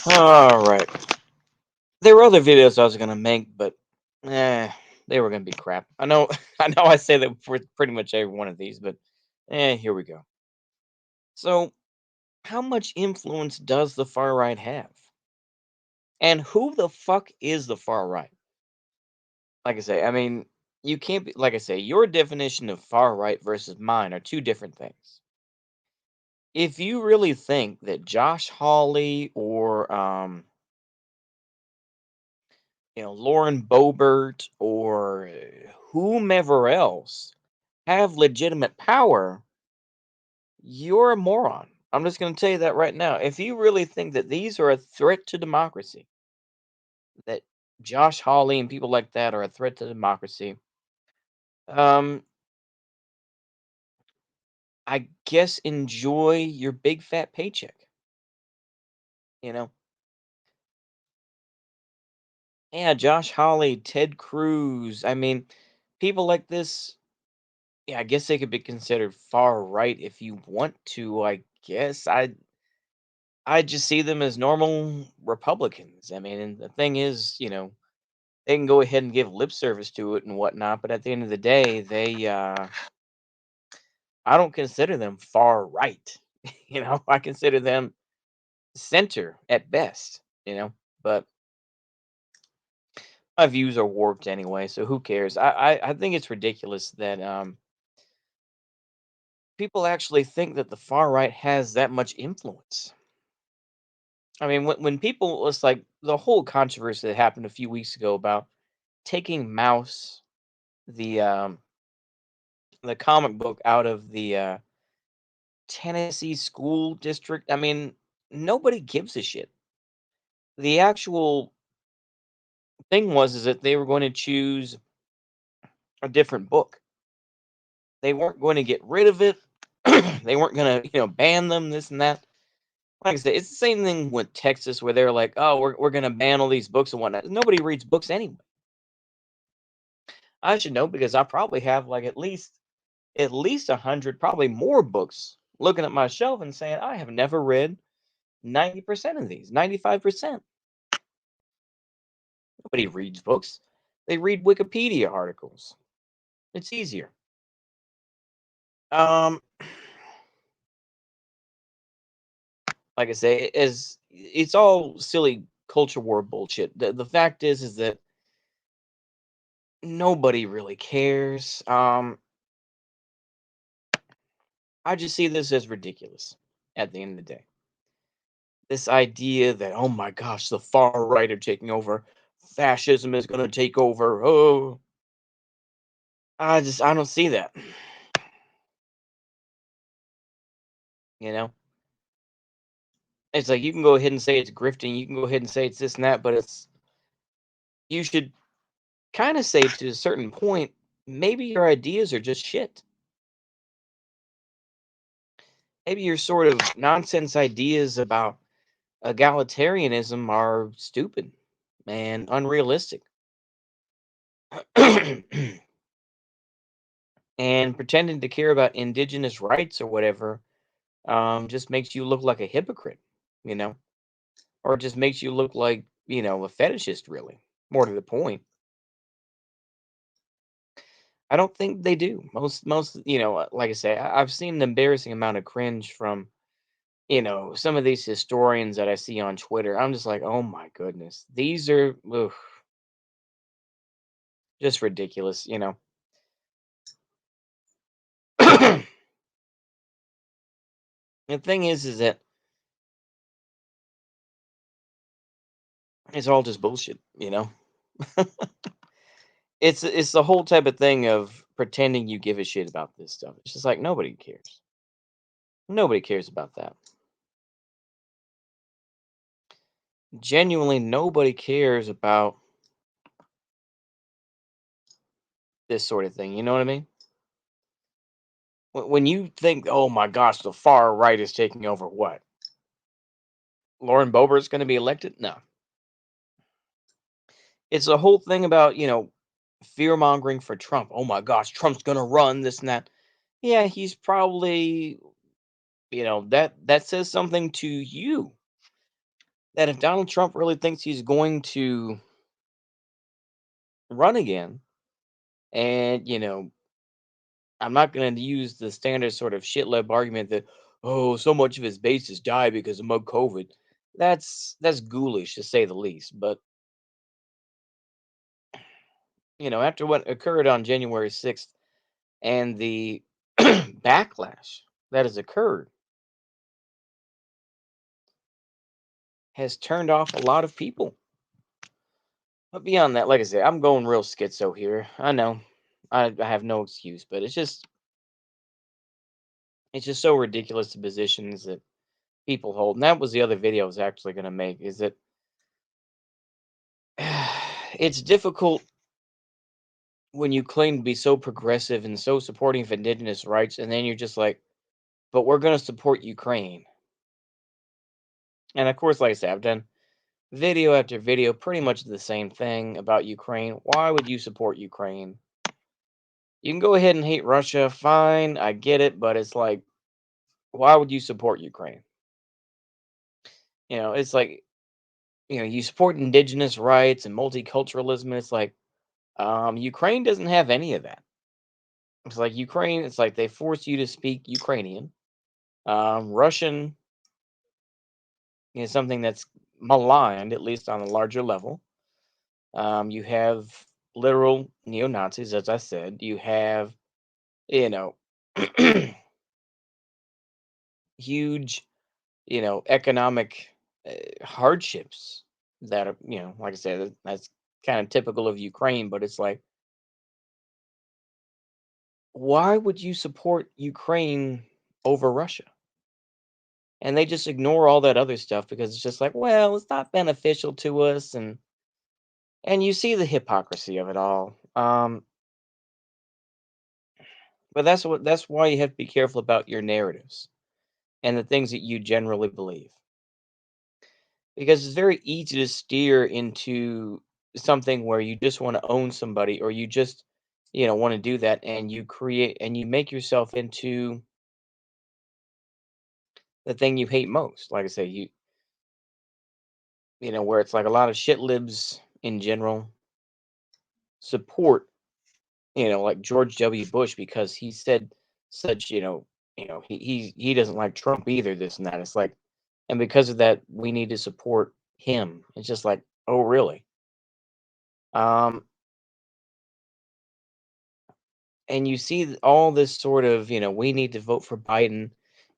All right. There were other videos I was gonna make, but eh, they were gonna be crap. I know. I know. I say that for pretty much every one of these, but here we go. So, how much influence does the far right have? And who the fuck is the far right? Like I say, I mean, you can't be like I say, your definition of far right versus mine are two different things. If you really think that Josh Hawley or Lauren Boebert or whomever else have legitimate power, you're a moron. I'm just going to tell you that right now. If you really think that these are a threat to democracy, that Josh Hawley and people like that are a threat to democracy, um, I guess enjoy your big fat paycheck. You know, yeah, Josh Hawley, Ted Cruz. I mean, people like this. Yeah, I guess they could be considered far right if you want to. I guess I just see them as normal Republicans. I mean, and the thing is, they can go ahead and give lip service to it and whatnot, but at the end of the day, I don't consider them far right. I consider them center at best. But my views are warped anyway, so who cares? I think it's ridiculous that people actually think that the far right has that much influence. I mean, when people, it's like the whole controversy that happened a few weeks ago about taking Mouse, the the comic book, out of the Tennessee school district. I mean, nobody gives a shit. The actual thing was is that they were going to choose a different book. They weren't going to get rid of it. They weren't going to, ban them, this and that. Like I said, it's the same thing with Texas where they're like, oh, we're going to ban all these books and whatnot. Nobody reads books anyway. I should know because I probably have like at least 100, probably more books looking at my shelf and saying, I have never read 90% of these, 95%. Nobody reads books. They read Wikipedia articles. It's easier. Um, like I say, as it's all silly culture war bullshit. The fact is that nobody really cares. I just see this as ridiculous at the end of the day. This idea that, oh my gosh, the far right are taking over, fascism is going to take over. Oh, I don't see that. You know, it's like you can go ahead and say it's grifting. You can go ahead and say it's this and that, but you should kind of say to a certain point, maybe your ideas are just shit. Maybe your sort of nonsense ideas about egalitarianism are stupid and unrealistic. And pretending to care about indigenous rights or whatever just makes you look like a hypocrite, you know, or it just makes you look like, a fetishist, really, more to the point. I don't think they do. Most, like I say, I've seen an embarrassing amount of cringe from, some of these historians that I see on Twitter. I'm just like, oh my goodness, these are ugh, just ridiculous. The thing is that it's all just bullshit. It's the whole type of thing of pretending you give a shit about this stuff. It's just like nobody cares. Nobody cares about that. Genuinely, nobody cares about this sort of thing. You know what I mean? When you think, oh my gosh, the far right is taking over, what? Lauren Boebert's going to be elected? No. It's a whole thing about, fear mongering for Trump. Oh my gosh, Trump's going to run this and that. Yeah, he's probably, that says something to you. that if Donald Trump really thinks he's going to run again, and I'm not going to use the standard sort of shitlib argument that, oh, so much of his base has died because of mug COVID. That's ghoulish to say the least. But after what occurred on January 6th and the backlash that has occurred has turned off a lot of people. But beyond that, like I said, I'm going real schizo here. I know. I have no excuse, but it's just so ridiculous the positions that people hold. And that was the other video I was actually going to make, is that it's difficult when you claim to be so progressive and so supporting of indigenous rights, and then you're just like, but we're going to support Ukraine. And of course, like I said, I've done video after video, pretty much the same thing about Ukraine. Why would you support Ukraine? You can go ahead and hate Russia, fine, I get it, but it's like, why would you support Ukraine? It's like, you support indigenous rights and multiculturalism, and it's like, Ukraine doesn't have any of that. It's like Ukraine, it's like they force you to speak Ukrainian. Russian is something that's maligned, at least on a larger level. You have literal neo Nazis, as I said. You have, you know, huge, economic hardships that are, like I said, that's kind of typical of Ukraine. But it's like, why would you support Ukraine over Russia? And they just ignore all that other stuff because it's just like, well, it's not beneficial to us, and you see the hypocrisy of it all. But that's why you have to be careful about your narratives and the things that you generally believe, because it's very easy to steer into something where you just want to own somebody, or you just want to do that, and you create and you make yourself into the thing you hate most. Like I say, where it's like a lot of shit libs in general support, like George W. Bush, because he said such, he doesn't like Trump either, this and that. It's like, and because of that, we need to support him. It's just like, oh, really? Um, and you see all this sort of, we need to vote for Biden,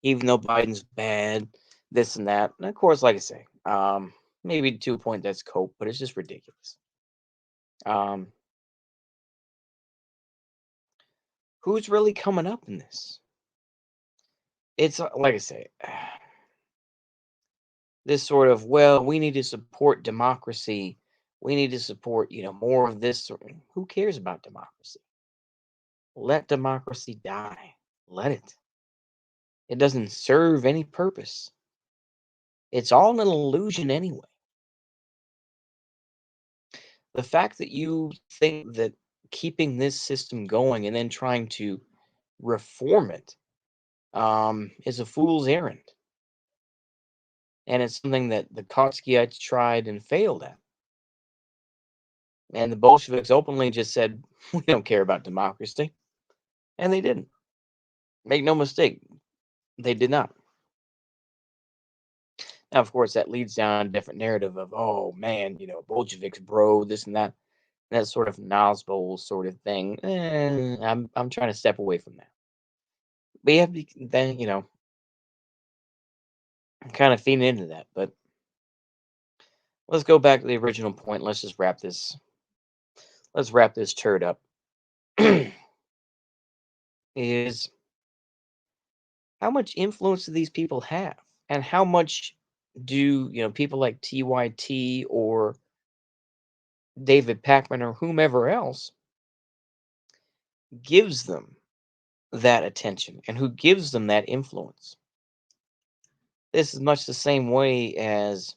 even though Biden's bad, this and that. And of course, like I say, maybe to a point that's cope, but it's just ridiculous. Um, who's really coming up in this? It's like I say, this sort of, well, we need to support democracy. We need to support, more of this. Who cares about democracy? Let democracy die. Let it. It doesn't serve any purpose. It's all an illusion anyway. The fact that you think that keeping this system going and then trying to reform it is a fool's errand. And it's something that the Kotskyites tried and failed at. And the Bolsheviks openly just said, we don't care about democracy. And they didn't. Make no mistake, they did not. Now, of course, that leads down a different narrative of, oh man, Bolsheviks, bro, this and that. That sort of Nazbol sort of thing. I'm trying to step away from that. But yeah, then I'm kind of feeding into that. But let's go back to the original point. Let's just wrap this. Let's wrap this turd up. Is how much influence do these people have? And how much do people like TYT or David Packman or whomever else gives them that attention, and who gives them that influence? This is much the same way as,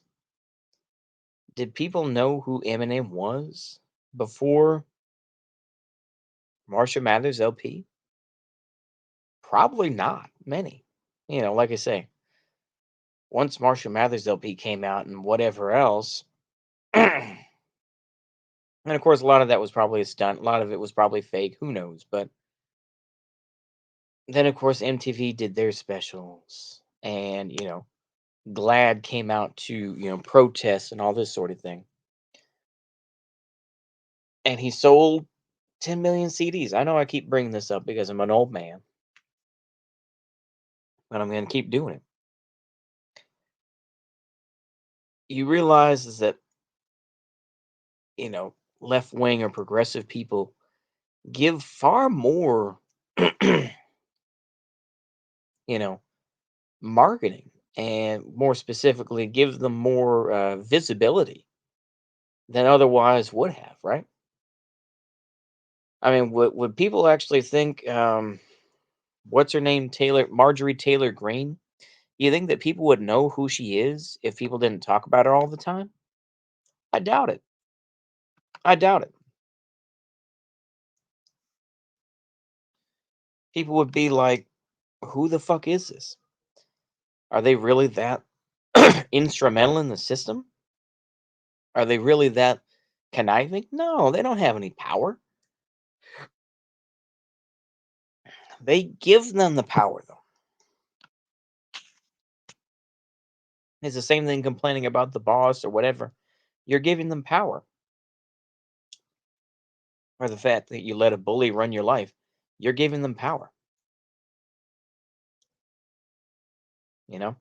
did people know who Eminem was before Marshall Mathers LP? Probably not many. Like I say, once Marshall Mathers LP came out and whatever else, and of course a lot of that was probably a stunt, a lot of it was probably fake, who knows? But then of course MTV did their specials, and Glad came out to protest and all this sort of thing, and he sold 10 million CDs. I know I keep bringing this up because I'm an old man, but I'm going to keep doing it. You realize is that you know left wing or progressive people give far more you know marketing, and more specifically give them more visibility than otherwise would have, right? I mean, would people actually think what's her name, Taylor, Marjorie Taylor Greene? You think that people would know who she is if people didn't talk about her all the time? I doubt it. I doubt it. People would be like, who the fuck is this? Are they really that instrumental in the system? Are they really that conniving? No, they don't have any power. They give them the power, though. It's the same thing complaining about the boss or whatever. You're giving them power. Or the fact that you let a bully run your life. You're giving them power, you know?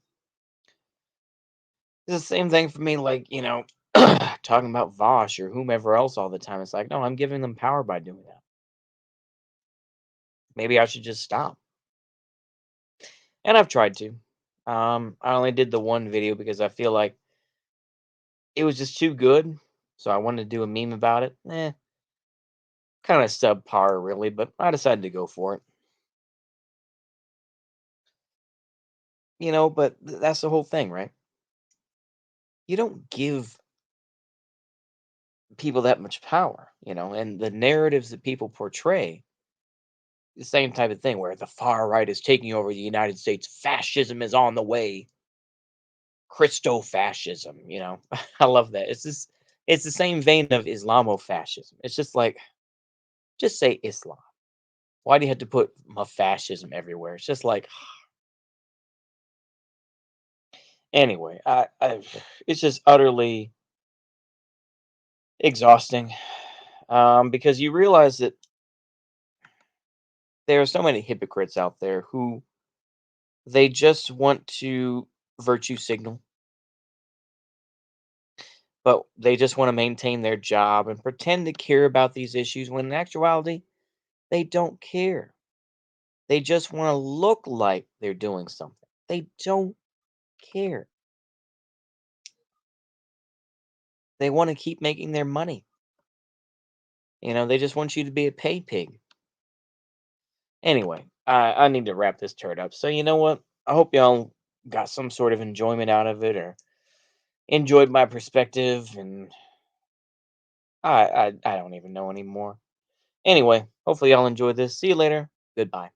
It's the same thing for me, like, talking about Vosh or whomever else all the time. It's like, no, I'm giving them power by doing that. Maybe I should just stop. And I've tried to. I only did the one video because I feel like it was just too good. So I wanted to do a meme about it. Kind of subpar, really, but I decided to go for it. But that's the whole thing, right? You don't give people that much power, and the narratives that people portray, the same type of thing where the far right is taking over the United States, fascism is on the way, Christo-fascism, I love that. It's the same vein of Islamofascism. It's just like, just say Islam. Why do you have to put fascism everywhere? It's just like, anyway, it's just utterly exhausting, because you realize that there are so many hypocrites out there who they just want to virtue signal, but they just want to maintain their job and pretend to care about these issues when in actuality, they don't care. They just want to look like they're doing something. They don't care. They want to keep making their money. They just want you to be a pay pig. Anyway, I need to wrap this turd up. So, you know what? I hope y'all got some sort of enjoyment out of it, or enjoyed my perspective. And I don't even know anymore. Anyway, hopefully y'all enjoyed this. See you later. Goodbye.